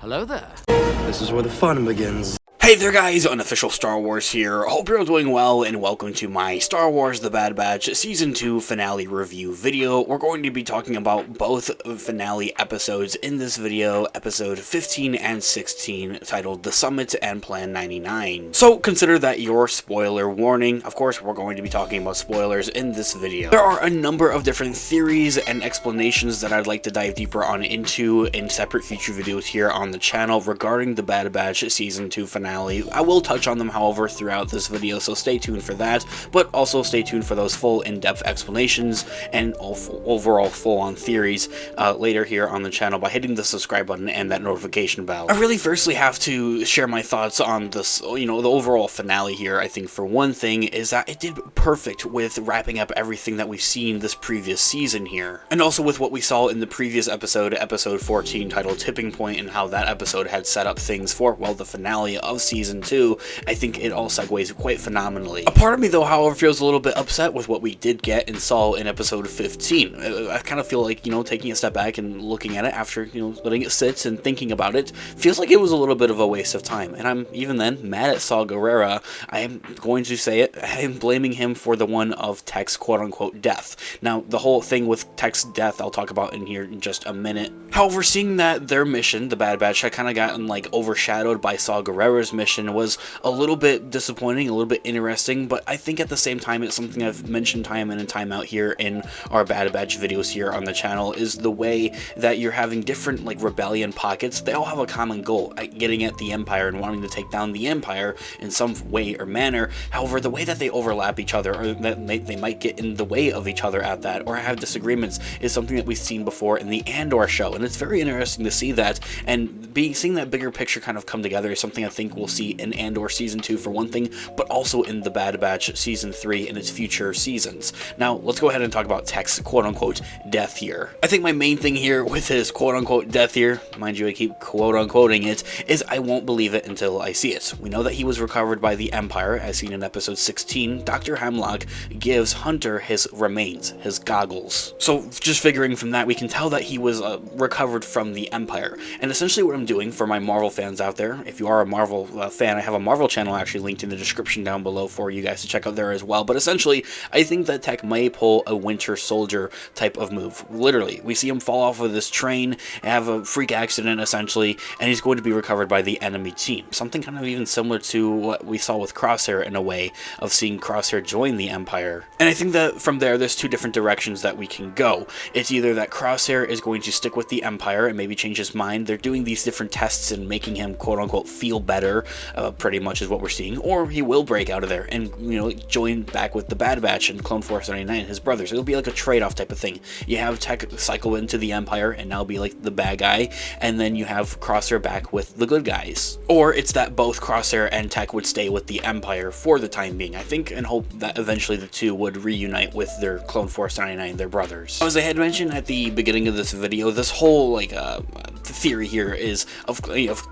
Hello there. This is where the fun begins. Hey there guys, Unofficial Star Wars here. Hope you're all doing well and welcome to my Star Wars The Bad Batch Season 2 finale review video. We're going to be talking about both finale episodes in this video, episode 15 and 16, titled The Summit and Plan 99. So consider that your spoiler warning. Of course, we're going to be talking about spoilers in this video. There are a number of different theories and explanations that I'd like to dive deeper on into in separate future videos here on the channel regarding The Bad Batch Season 2 finale. I will touch on them, however, throughout this video, so stay tuned for that, but also stay tuned for those full in-depth explanations and overall full-on theories later here on the channel by hitting the subscribe button and that notification bell. I really firstly have to share my thoughts on this, the overall finale here. I think for one thing is that it did perfect with wrapping up everything that we've seen this previous season here, and also with what we saw in the previous episode, episode 14, titled Tipping Point, and how that episode had set up things for, well, the finale of Season 2. I think it all segues quite phenomenally. A part of me, though, however, feels a little bit upset with what we did get and saw in episode 15. I kind of feel like, taking a step back and looking at it after, letting it sit and thinking about it, feels like it was a little bit of a waste of time. And I'm, even then, mad at Saw Gerrera. I am going to say it, I am blaming him for the one of Tech's quote-unquote death. Now, the whole thing with Tech's death, I'll talk about in here in just a minute. However, seeing that their mission, the Bad Batch, had kind of gotten, overshadowed by Saw Gerrera's mission was a little bit disappointing, a little bit interesting, but I think at the same time it's something I've mentioned time in and time out here in our Bad Batch videos here on the channel, is the way that you're having different rebellion pockets. They all have a common goal, getting at the Empire and wanting to take down the Empire in some way or manner. However, the way that they overlap each other, or that they might get in the way of each other at that, or have disagreements, is something that we've seen before in the Andor show, and it's very interesting to see that, and seeing that bigger picture kind of come together is something I think we'll see in Andor Season 2 for one thing, but also in The Bad Batch Season 3 and its future seasons. Now, let's go ahead and talk about Tech's quote-unquote death here. I think my main thing here with his quote-unquote death here, mind you I keep quote-unquoting it, is I won't believe it until I see it. We know that he was recovered by the Empire, as seen in episode 16. Dr. Hemlock gives Hunter his remains, his goggles. So just figuring from that, we can tell that he was recovered from the Empire. And essentially what I'm doing for my Marvel fans out there, if you are a Marvel fan, I have a Marvel channel actually linked in the description down below for you guys to check out there as well. But essentially, I think that Tech may pull a Winter Soldier type of move. Literally, we see him fall off of this train, have a freak accident essentially, and he's going to be recovered by the enemy team. Something kind of even similar to what we saw with Crosshair in a way, of seeing Crosshair join the Empire. And I think that from there's two different directions that we can go. It's either that Crosshair is going to stick with the Empire and maybe change his mind. They're doing these different tests and making him quote-unquote feel better, pretty much is what we're seeing, or he will break out of there and join back with the Bad Batch and Clone Force 99, his brothers. It'll be like a trade-off type of thing. You have Tech cycle into the Empire and now be like the bad guy, and then you have Crosshair back with the good guys. Or it's that both Crosshair and Tech would stay with the Empire for the time being. I think and hope that eventually the two would reunite with their Clone Force 99, their brothers. As I had mentioned at the beginning of this video, this whole theory here is of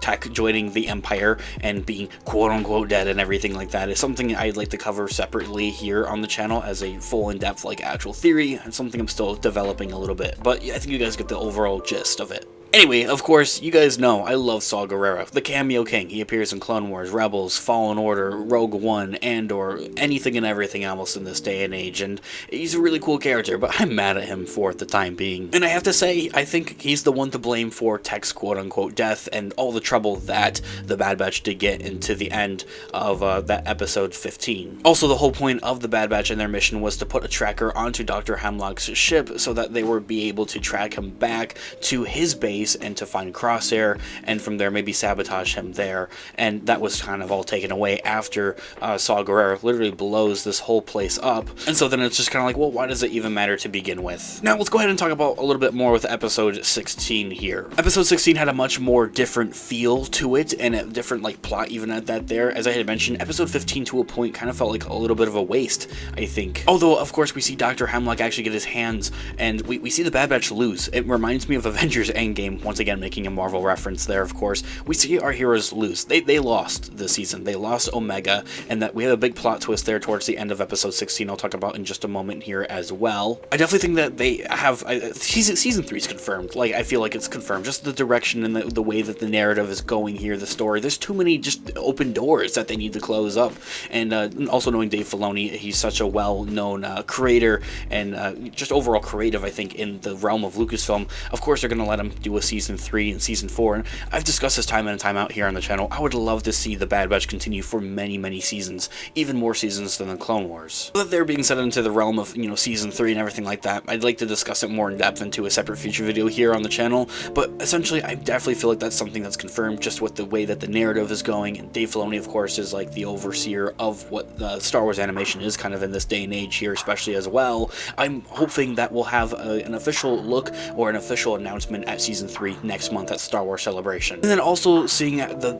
Tech joining the Empire and being quote-unquote dead and everything like that is something I'd like to cover separately here on the channel as a full in-depth actual theory, and something I'm still developing a little bit, but I think you guys get the overall gist of it. Anyway, of course, you guys know I love Saw Gerrera, the cameo king. He appears in Clone Wars, Rebels, Fallen Order, Rogue One, Andor, anything and everything else in this day and age, and he's a really cool character, but I'm mad at him for the time being. And I have to say, I think he's the one to blame for Tech's quote-unquote death and all the trouble that the Bad Batch did get into the end of that episode 15. Also, the whole point of the Bad Batch and their mission was to put a tracker onto Dr. Hemlock's ship so that they would be able to track him back to his base and to find Crosshair, and from there maybe sabotage him there. And that was kind of all taken away after Saw Gerrera literally blows this whole place up. And so then it's just kind of like, well, why does it even matter to begin with? Now let's go ahead and talk about a little bit more with episode 16 here. Episode 16 had a much more different feel to it, and a different plot even at that there. As I had mentioned, episode 15 to a point kind of felt like a little bit of a waste, I think. Although, of course, we see Dr. Hemlock actually get his hands, and we see the Bad Batch lose. It reminds me of Avengers Endgame, once again making a Marvel reference there, of course, we see our heroes lose. They lost this season. They lost Omega, and that we have a big plot twist there towards the end of episode 16 I'll talk about in just a moment here as well. I definitely think that they have, season 3 is confirmed. Like, I feel like it's confirmed. Just the direction and the way that the narrative is going here, the story. There's too many just open doors that they need to close up. And also knowing Dave Filoni, he's such a well-known creator and just overall creative, I think, in the realm of Lucasfilm. Of course, they're going to let him do a season 3 and season 4. And I've discussed this time in and time out here on the channel. I would love to see the Bad Batch continue for many, many seasons, even more seasons than the Clone Wars. But they're being set into the realm of, season 3 and everything like that. I'd like to discuss it more in depth into a separate future video here on the channel, but essentially, I definitely feel like that's something that's confirmed just with the way that the narrative is going, and Dave Filoni, of course, is like the overseer of what Star Wars animation is kind of in this day and age here, especially as well. I'm hoping that we'll have an official look or an official announcement at season 3 next month at Star Wars Celebration. And then also seeing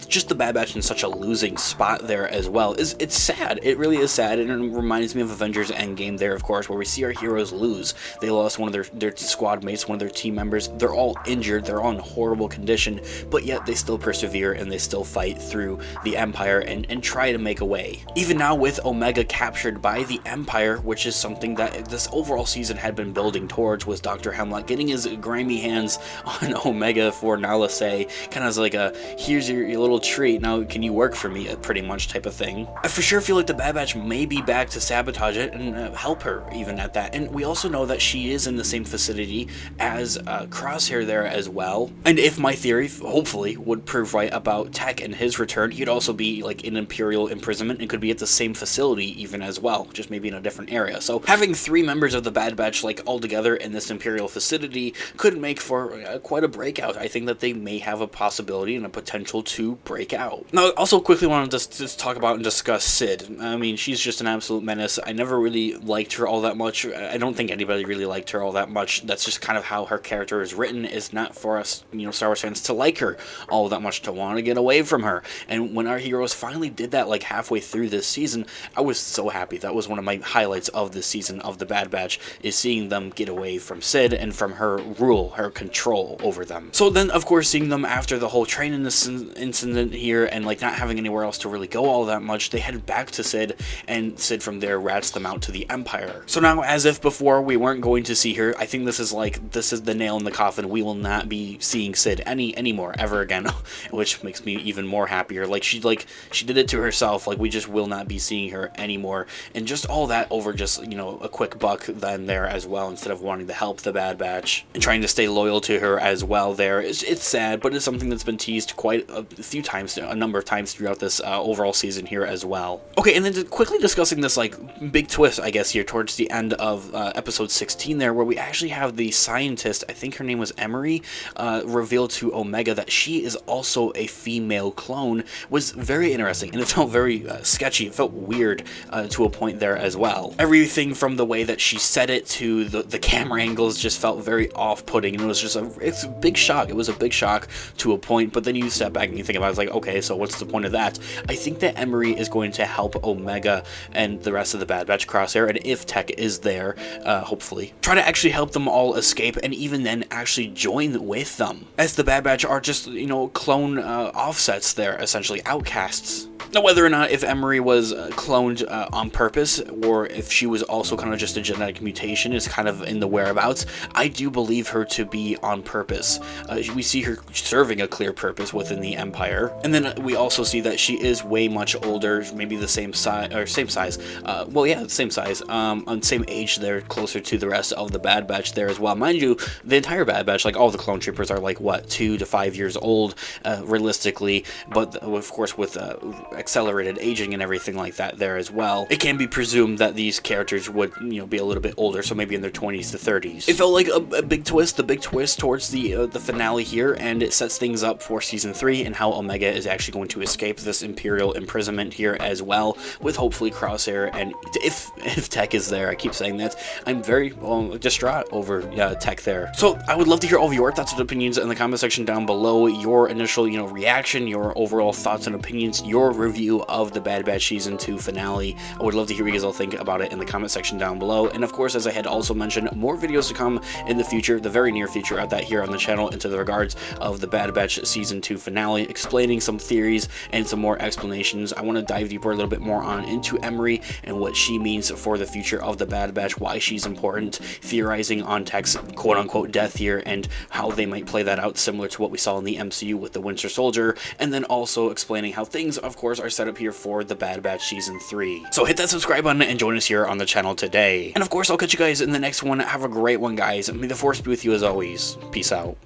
just the Bad Batch in such a losing spot there as well it's sad. It really is sad, and it reminds me of Avengers Endgame there, of course, where we see our heroes lose. They lost one of their squad mates, one of their team members. They're all injured, they're all in horrible condition, but yet they still persevere and they still fight through the Empire and try to make a way. Even now with Omega captured by the Empire, which is something that this overall season had been building towards, was Dr. Hemlock getting his grimy hands on Omega for Nala Se, kind of as like a, here's your little treat, now can you work for me, pretty much type of thing. I for sure feel like the Bad Batch may be back to sabotage it and help her even at that. And we also know that she is in the same vicinity as Crosshair there as well. And if my theory, hopefully, would prove right about Tech and his return, he'd also be like in Imperial imprisonment and could be at the same facility even as well, just maybe in a different area. So having 3 members of the Bad Batch like all together in this Imperial facility could make for quite a breakout. I think that they may have a possibility and a potential to break out. Now, I also quickly want to just talk about and discuss Sid. I mean, she's just an absolute menace. I never really liked her all that much. I don't think anybody really liked her all that much. That's just kind of how her character is written. Is not for us, Star Wars fans to like her all that much, to want to get away from her. And when our heroes finally did that, like halfway through this season, I was so happy. That was one of my highlights of this season of the Bad Batch, is seeing them get away from Sid and from her rule, her control over them. So then, of course, seeing them after the whole training incident here and like not having anywhere else to really go all that much, they headed back to Sid, and Sid from there rats them out to the Empire. So now, as if before we weren't going to see her, I think this is the nail in the coffin. We will not be seeing Sid anymore ever again, which makes me even more happier. She did it to herself. Like, we just will not be seeing her anymore, and just all that over just a quick buck then there as well, instead of wanting to help the Bad Batch and trying to stay loyal to her as well there. It's sad, but it's something that's been teased quite a few times, a number of times throughout this overall season here as well. Okay, and then quickly discussing this big twist, I guess, here towards the end of episode 16 there, where we actually have the scientist, I think her name was Emery, reveal to Omega that she is also a female clone, was very interesting, and it felt very sketchy. It felt weird to a point there as well. Everything from the way that she said it to the camera angles just felt very off-putting, and it was just it's a big shock. It was a big shock to a point, but then you step back and you think about it, it's like, okay, so what's the point of that? I think that Emery is going to help Omega and the rest of the Bad Batch, Crosshair, and if Tech is there, hopefully, try to actually help them all escape, and even then actually join with them, as the Bad Batch are just, clone offsets there, essentially outcasts. Now, whether or not if Emery was cloned on purpose, or if she was also kind of just a genetic mutation is kind of in the whereabouts, I do believe her to be on purpose. We see her serving a clear purpose within the Empire, and then we also see that she is way much older, maybe the same size, or same size, same size, on same age there, closer to the rest of the Bad Batch there as well. Mind you, the entire Bad Batch, like all the clone troopers, are like, what, 2 to 5 years old, realistically, but of course with accelerated aging and everything like that there as well, it can be presumed that these characters would, be a little bit older, so maybe in their 20s to 30s. It felt like a big twist, the big twist towards the finale here, and it sets things up for season 3 and how Omega is actually going to escape this Imperial imprisonment here as well, with hopefully Crosshair, and if Tech is there. I keep saying that. I'm very distraught over Tech there. So I would love to hear all of your thoughts and opinions in the comment section down below, your initial, reaction, your overall thoughts and opinions, your review of the Bad Batch Season 2 finale. I would love to hear what you guys all think about it in the comment section down below. And of course, as I had also mentioned, more videos to come in the future, the very near future, at that here on the channel into the regards of the Bad Batch Season 2 finale, explaining some theories and some more explanations. I want to dive deeper a little bit more into Emery and what she means for the future of the Bad Batch, why she's important, theorizing on Tech's quote-unquote death here and how they might play that out, similar to what we saw in the MCU with the Winter Soldier, and then also explaining how things, of course, are set up here for the Bad Batch Season 3. So hit that subscribe button and join us here on the channel today. And of course, I'll catch you guys in the next one. Have a great one, guys. May the Force be with you as always. Peace out.